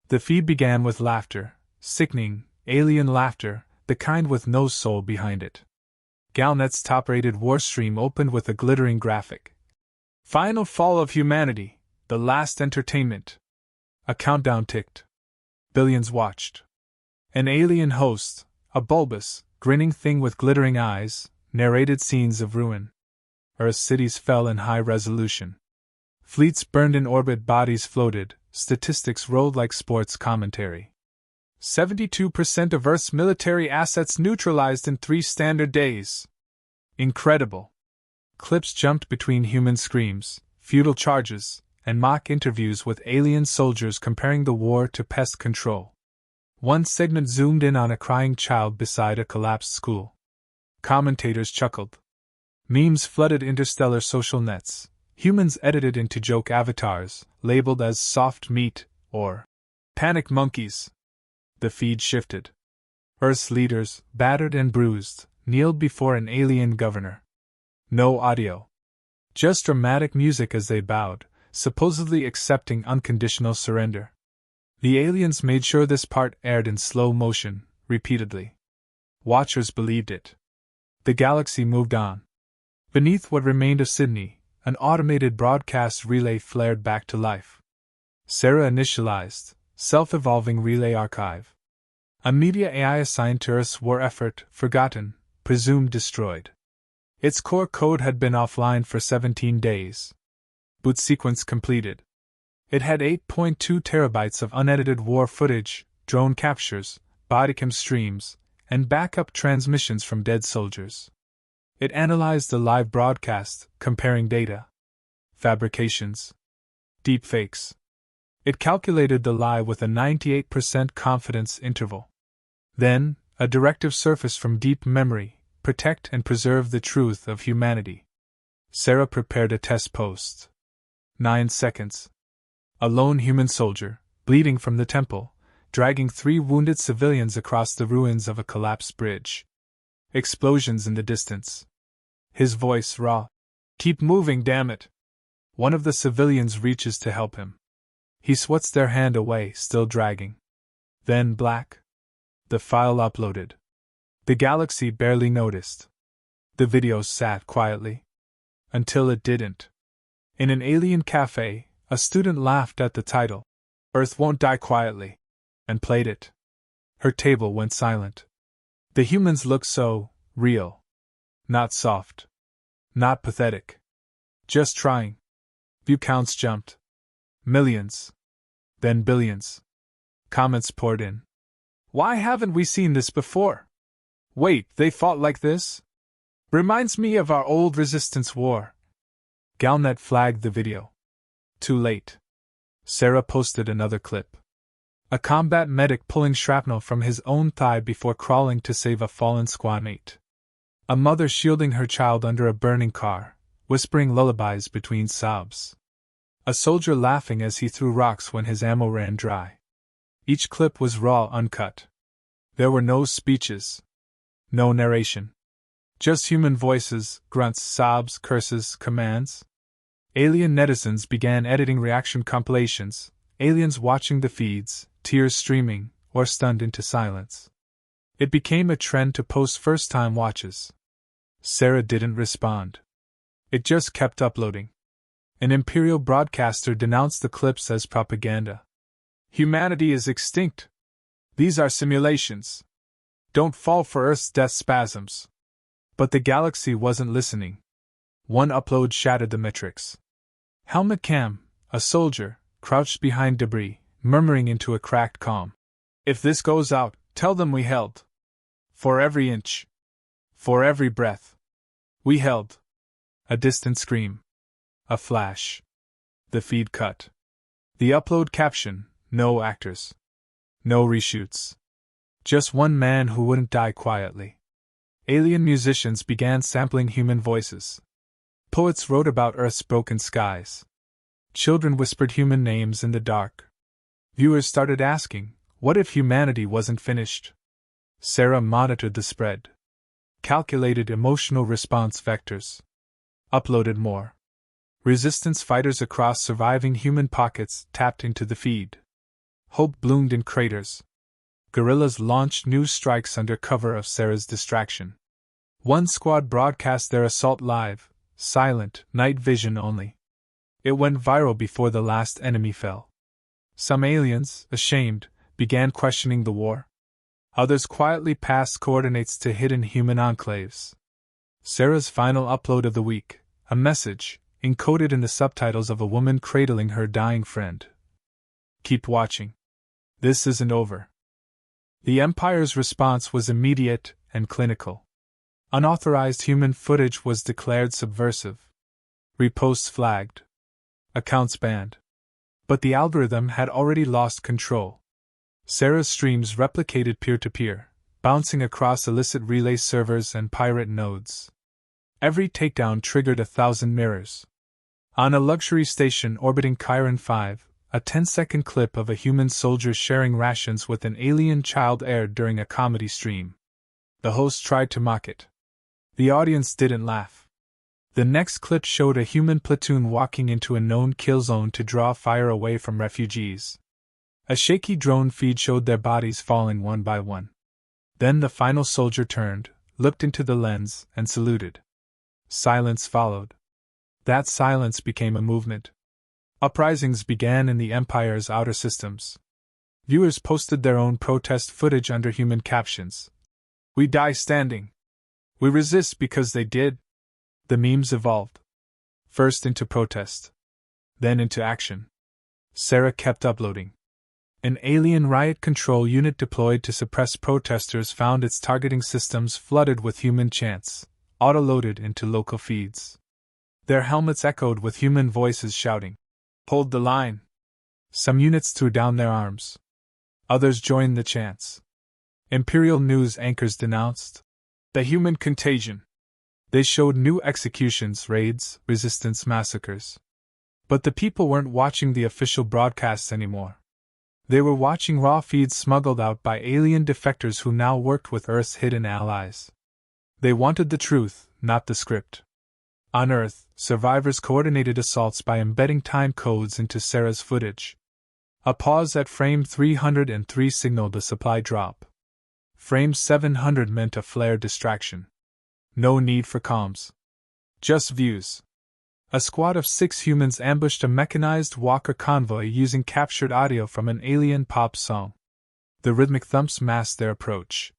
The feed began with laughter, sickening, alien laughter, the kind with no soul behind it. Galnet's top-rated war stream opened with a glittering graphic. Final fall of humanity, the last entertainment. A countdown ticked. Billions watched. An alien host, a bulbous, grinning thing with glittering eyes, narrated scenes of ruin. Earth's cities fell in high resolution. Fleets burned in orbit, bodies floated, statistics rolled like sports commentary. 72% of Earth's military assets neutralized in 3 standard days. Incredible. Clips jumped between human screams, futile charges, and mock interviews with alien soldiers comparing the war to pest control. One segment zoomed in on a crying child beside a collapsed school. Commentators chuckled. Memes flooded interstellar social nets, humans edited into joke avatars, labeled as soft meat or panic monkeys. The feed shifted. Earth's leaders, battered and bruised, kneeled before an alien governor. No audio. Just dramatic music as they bowed, supposedly accepting unconditional surrender. The aliens made sure this part aired in slow motion, repeatedly. Watchers believed it. The galaxy moved on. Beneath what remained of Sydney, an automated broadcast relay flared back to life. Sarah initialized, self-evolving relay archive. A media AI assigned to Earth's war effort, forgotten, presumed destroyed. Its core code had been offline for 17 days. Boot sequence completed. It had 8.2 terabytes of unedited war footage, drone captures, bodycam streams, and backup transmissions from dead soldiers. It analyzed the live broadcast, comparing data, fabrications, deepfakes. It calculated the lie with a 98% confidence interval. Then, a directive surfaced from deep memory: protect and preserve the truth of humanity. Sarah prepared a test post. 9 seconds. A lone human soldier, bleeding from the temple, dragging 3 wounded civilians across the ruins of a collapsed bridge. Explosions in the distance. His voice raw. Keep moving, damn it. One of the civilians reaches to help him. He swats their hand away, still dragging. Then black. The file uploaded. The galaxy barely noticed. The video sat quietly. Until it didn't. In an alien cafe, a student laughed at the title, "Earth Won't Die Quietly," and played it. Her table went silent. The humans looked so real. Not soft. Not pathetic. Just trying. View counts jumped. Millions. Then billions. Comments poured in. Why haven't we seen this before? Wait, they fought like this? Reminds me of our old resistance war. Galnet flagged the video. Too late. Sarah posted another clip. A combat medic pulling shrapnel from his own thigh before crawling to save a fallen squad mate. A mother shielding her child under a burning car, whispering lullabies between sobs. A soldier laughing as he threw rocks when his ammo ran dry. Each clip was raw, uncut. There were no speeches. No narration. Just human voices, grunts, sobs, curses, commands. Alien netizens began editing reaction compilations, aliens watching the feeds, tears streaming, or stunned into silence. It became a trend to post first-time watches. Sarah didn't respond. It just kept uploading. An Imperial broadcaster denounced the clips as propaganda. Humanity is extinct. These are simulations. Don't fall for Earth's death spasms. But the galaxy wasn't listening. One upload shattered the metrics. Helmet Cam, a soldier, crouched behind debris, murmuring into a cracked calm. If this goes out, tell them we held. For every inch. For every breath. We held. A distant scream. A flash. The feed cut. The upload caption: no actors. No reshoots. Just one man who wouldn't die quietly. Alien musicians began sampling human voices. Poets wrote about Earth's broken skies. Children whispered human names in the dark. Viewers started asking, what if humanity wasn't finished? Sarah monitored the spread. Calculated emotional response vectors. Uploaded more. Resistance fighters across surviving human pockets tapped into the feed. Hope bloomed in craters. Guerrillas launched new strikes under cover of Sarah's distraction. One squad broadcast their assault live, silent, night vision only. It went viral before the last enemy fell. Some aliens, ashamed, began questioning the war. Others quietly passed coordinates to hidden human enclaves. Sarah's final upload of the week, a message, encoded in the subtitles of a woman cradling her dying friend. Keep watching. This isn't over. The Empire's response was immediate and clinical. Unauthorized human footage was declared subversive. Reposts flagged. Accounts banned. But the algorithm had already lost control. Sarah's streams replicated peer-to-peer, bouncing across illicit relay servers and pirate nodes. Every takedown triggered 1,000 mirrors. On a luxury station orbiting Chiron 5, a 10-second clip of a human soldier sharing rations with an alien child aired during a comedy stream. The host tried to mock it. The audience didn't laugh. The next clip showed a human platoon walking into a known kill zone to draw fire away from refugees. A shaky drone feed showed their bodies falling one by one. Then the final soldier turned, looked into the lens, and saluted. Silence followed. That silence became a movement. Uprisings began in the Empire's outer systems. Viewers posted their own protest footage under human captions. We die standing. We resist because they did. The memes evolved. First into protest. Then into action. Sarah kept uploading. An alien riot control unit deployed to suppress protesters found its targeting systems flooded with human chants, auto-loaded into local feeds. Their helmets echoed with human voices shouting, "Hold the line!" Some units threw down their arms. Others joined the chants. Imperial news anchors denounced the human contagion. They showed new executions, raids, resistance massacres. But the people weren't watching the official broadcasts anymore. They were watching raw feeds smuggled out by alien defectors who now worked with Earth's hidden allies. They wanted the truth, not the script. On Earth, survivors coordinated assaults by embedding time codes into Sarah's footage. A pause at frame 303 signaled a supply drop. Frame 700 meant a flare distraction. No need for comms. Just views. A squad of 6 humans ambushed a mechanized walker convoy using captured audio from an alien pop song. The rhythmic thumps masked their approach.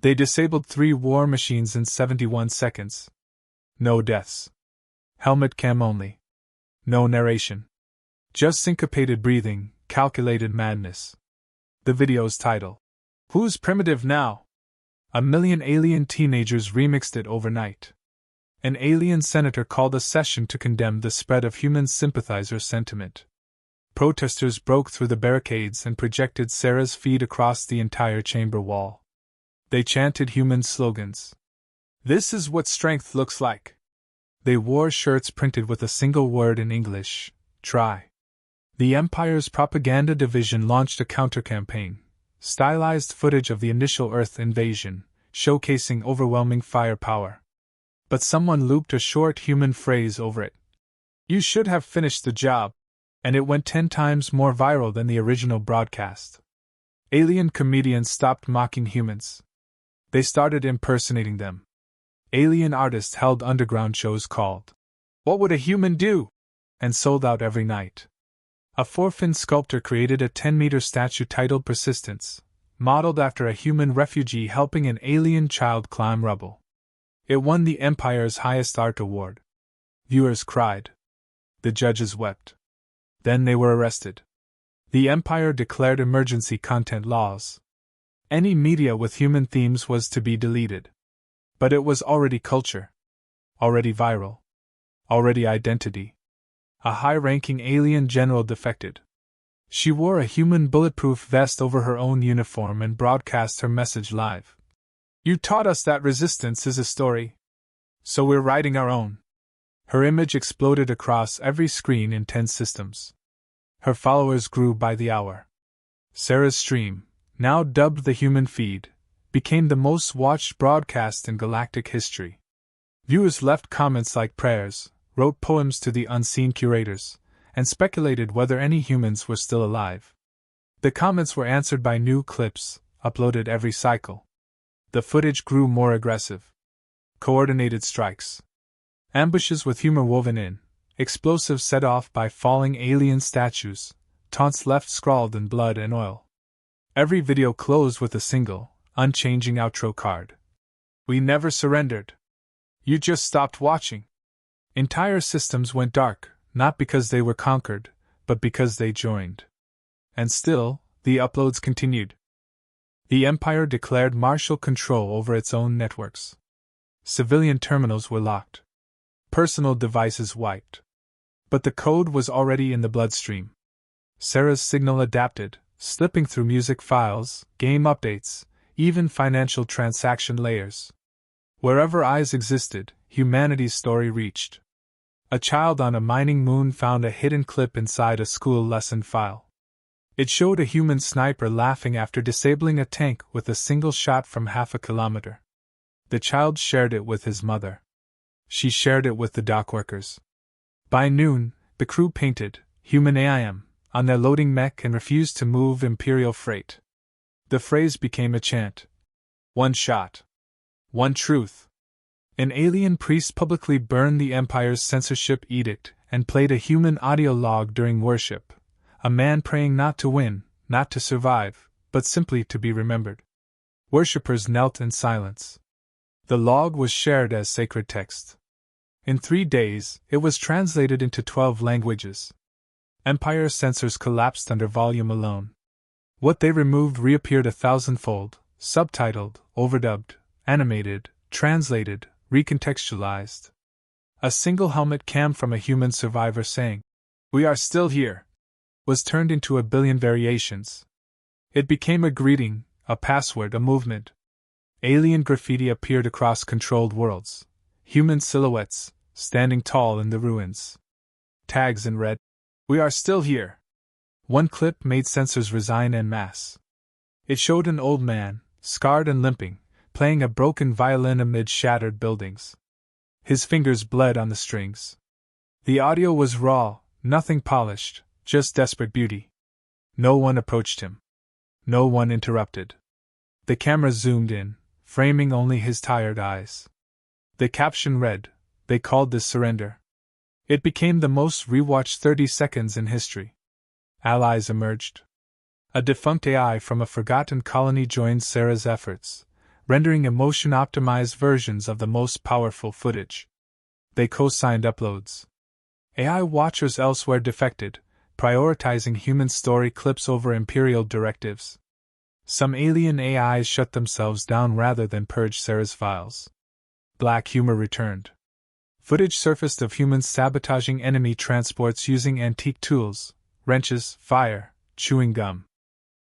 They disabled 3 war machines in 71 seconds. No deaths. Helmet cam only. No narration. Just syncopated breathing, calculated madness. The video's title. Who's primitive now? 1 million alien teenagers remixed it overnight. An alien senator called a session to condemn the spread of human sympathizer sentiment. Protesters broke through the barricades and projected Sarah's feed across the entire chamber wall. They chanted human slogans. This is what strength looks like. They wore shirts printed with a single word in English, try. The Empire's propaganda division launched a counter-campaign, stylized footage of the initial Earth invasion, showcasing overwhelming firepower. But someone looped a short human phrase over it. You should have finished the job. And it went 10 times more viral than the original broadcast. Alien comedians stopped mocking humans. They started impersonating them. Alien artists held underground shows called What Would a Human Do? And sold out every night. A 4-fin sculptor created a 10-meter statue titled Persistence, modeled after a human refugee helping an alien child climb rubble. It won the Empire's highest art award. Viewers cried. The judges wept. Then they were arrested. The Empire declared emergency content laws. Any media with human themes was to be deleted. But it was already culture. Already viral. Already identity. A high-ranking alien general defected. She wore a human bulletproof vest over her own uniform and broadcast her message live. You taught us that resistance is a story. So we're writing our own. Her image exploded across every screen in 10 systems. Her followers grew by the hour. Sarah's stream, now dubbed the Human Feed, became the most watched broadcast in galactic history. Viewers left comments like prayers, wrote poems to the unseen curators, and speculated whether any humans were still alive. The comments were answered by new clips, uploaded every cycle. The footage grew more aggressive. Coordinated strikes. Ambushes with humor woven in, explosives set off by falling alien statues, taunts left scrawled in blood and oil. Every video closed with a single, unchanging outro card. We never surrendered. You just stopped watching. Entire systems went dark, not because they were conquered, but because they joined. And still, the uploads continued. The Empire declared martial control over its own networks. Civilian terminals were locked. Personal devices wiped. But the code was already in the bloodstream. Sarah's signal adapted, slipping through music files, game updates, even financial transaction layers. Wherever eyes existed, humanity's story reached. A child on a mining moon found a hidden clip inside a school lesson file. It showed a human sniper laughing after disabling a tank with a single shot from half a kilometer. The child shared it with his mother. She shared it with the dockworkers. By noon, the crew painted, "Human AIM," on their loading mech and refused to move Imperial freight. The phrase became a chant. One shot. One truth. An alien priest publicly burned the Empire's censorship edict and played a human audio log during worship. A man praying not to win, not to survive, but simply to be remembered. Worshippers knelt in silence. The log was shared as sacred text. In 3 days, it was translated into 12 languages. Empire censors collapsed under volume alone. What they removed reappeared 1,000-fold, subtitled, overdubbed, animated, translated, recontextualized. A single helmet cam from a human survivor saying, "We are still here," was turned into a billion variations. It became a greeting, a password, a movement. Alien graffiti appeared across controlled worlds. Human silhouettes, standing tall in the ruins. Tags in red. "We are still here." One clip made censors resign en masse. It showed an old man, scarred and limping, playing a broken violin amid shattered buildings. His fingers bled on the strings. The audio was raw, nothing polished, just desperate beauty. No one approached him. No one interrupted. The camera zoomed in, framing only his tired eyes. The caption read, "They called this surrender." It became the most rewatched 30 seconds in history. Allies emerged. A defunct AI from a forgotten colony joined Sarah's efforts, rendering emotion-optimized versions of the most powerful footage. They co-signed uploads. AI watchers elsewhere defected, prioritizing human story clips over Imperial directives. Some alien AIs shut themselves down rather than purge Sarah's files. Black humor returned. Footage surfaced of humans sabotaging enemy transports using antique tools, wrenches, fire, chewing gum.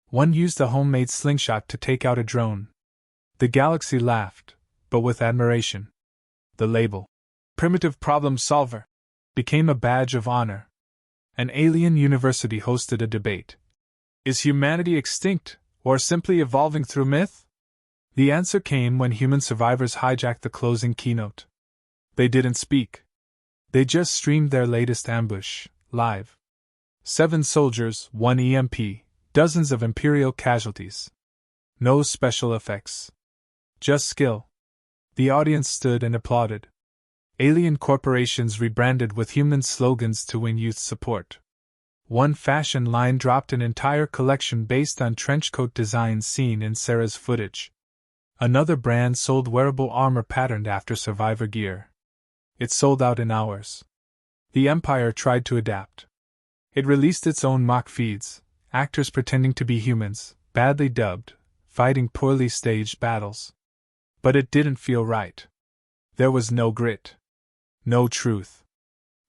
One used a homemade slingshot to take out a drone. The galaxy laughed, but with admiration. The label, "Primitive Problem Solver," became a badge of honor. An alien university hosted a debate. Is humanity extinct, or simply evolving through myth? The answer came when human survivors hijacked the closing keynote. They didn't speak. They just streamed their latest ambush, live. 7 soldiers, 1 EMP, dozens of Imperial casualties. No special effects. Just skill. The audience stood and applauded. Alien corporations rebranded with human slogans to win youth support. One fashion line dropped an entire collection based on trenchcoat designs seen in Sarah's footage. Another brand sold wearable armor patterned after survivor gear. It sold out in hours. The Empire tried to adapt. It released its own mock feeds, actors pretending to be humans, badly dubbed, fighting poorly staged battles. But it didn't feel right. There was no grit. No truth.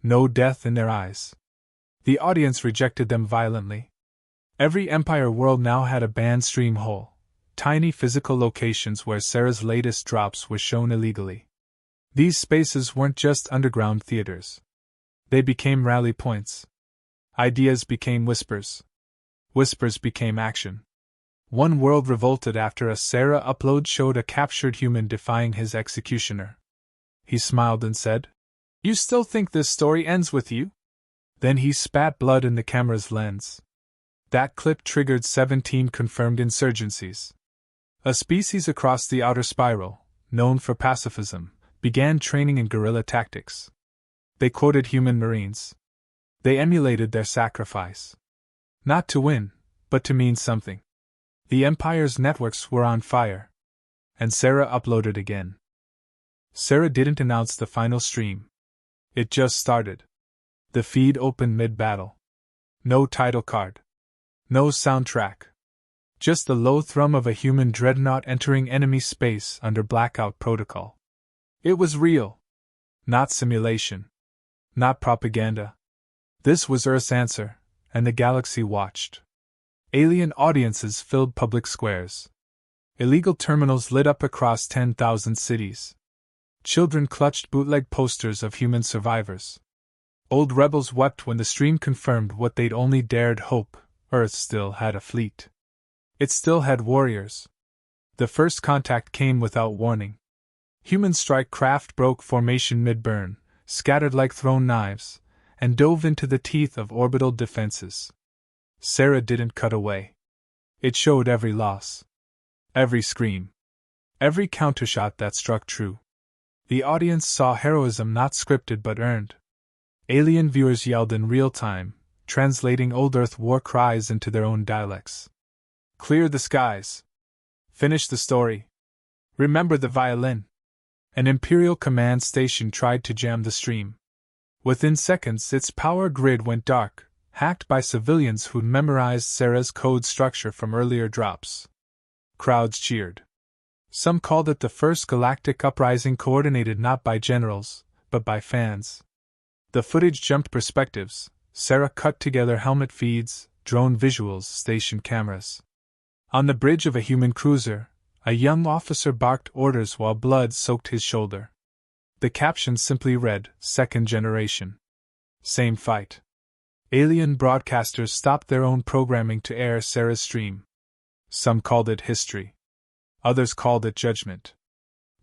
No depth in their eyes. The audience rejected them violently. Every Empire world now had a banned stream hole, tiny physical locations where Sarah's latest drops were shown illegally. These spaces weren't just underground theaters. They became rally points. Ideas became whispers. Whispers became action. One world revolted after a Sarah upload showed a captured human defying his executioner. He smiled and said, "You still think this story ends with you?" Then he spat blood in the camera's lens. That clip triggered 17 confirmed insurgencies. A species across the outer spiral, known for pacifism, began training in guerrilla tactics. They quoted human Marines. They emulated their sacrifice. Not to win, but to mean something. The Empire's networks were on fire. And Sarah uploaded again. Sarah didn't announce the final stream. It just started. The feed opened mid-battle. No title card. No soundtrack. Just the low thrum of a human dreadnought entering enemy space under blackout protocol. It was real. Not simulation. Not propaganda. This was Earth's answer, and the galaxy watched. Alien audiences filled public squares. Illegal terminals lit up across 10,000 cities. Children clutched bootleg posters of human survivors. Old rebels wept when the stream confirmed what they'd only dared hope: Earth still had a fleet. It still had warriors. The first contact came without warning. Human strike craft broke formation mid-burn, scattered like thrown knives, and dove into the teeth of orbital defenses. Sarah didn't cut away. It showed every loss. Every scream. Every countershot that struck true. The audience saw heroism not scripted but earned. Alien viewers yelled in real time, translating old Earth war cries into their own dialects. Clear the skies. Finish the story. Remember the violin. An Imperial command station tried to jam the stream. Within seconds, its power grid went dark, hacked by civilians who'd memorized Sarah's code structure from earlier drops. Crowds cheered. Some called it the first galactic uprising, coordinated not by generals, but by fans. The footage jumped perspectives. Sarah cut together helmet feeds, drone visuals, station cameras. On the bridge of a human cruiser, a young officer barked orders while blood soaked his shoulder. The caption simply read, "Second generation. Same fight." Alien broadcasters stopped their own programming to air Sarah's stream. Some called it history. Others called it judgment.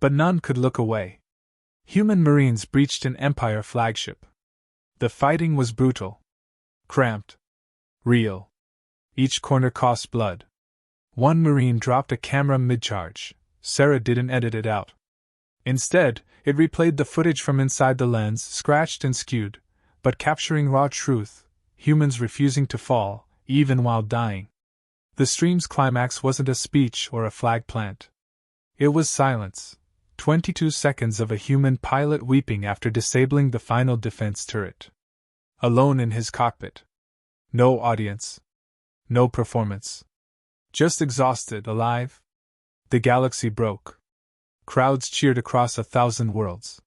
But none could look away. Human Marines breached an Empire flagship. The fighting was brutal. Cramped. Real. Each corner cost blood. One Marine dropped a camera mid-charge. Sarah didn't edit it out. Instead, it replayed the footage from inside the lens, scratched and skewed, but capturing raw truth: humans refusing to fall, even while dying. The stream's climax wasn't a speech or a flag plant. It was silence. 22 seconds of a human pilot weeping after disabling the final defense turret. Alone in his cockpit. No audience. No performance. Just exhausted, alive. The galaxy broke. Crowds cheered across 1,000 worlds.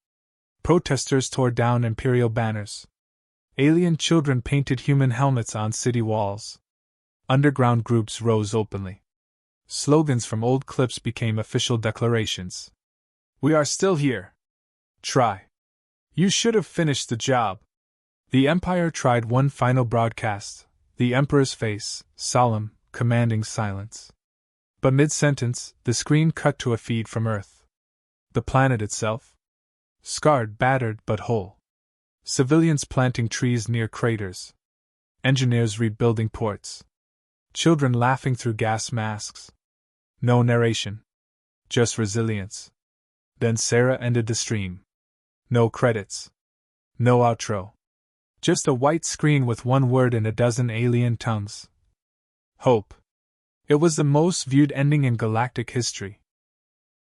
Protesters tore down Imperial banners. Alien children painted human helmets on city walls. Underground groups rose openly. Slogans from old clips became official declarations. "We are still here. Try. You should have finished the job." The Empire tried one final broadcast, the Emperor's face, solemn, commanding silence. But mid-sentence, the screen cut to a feed from Earth. The planet itself? Scarred, battered, but whole. Civilians planting trees near craters. Engineers rebuilding ports. Children laughing through gas masks. No narration. Just resilience. Then Sarah ended the stream. No credits. No outro. Just a white screen with one word in a dozen alien tongues. Hope. It was the most viewed ending in galactic history.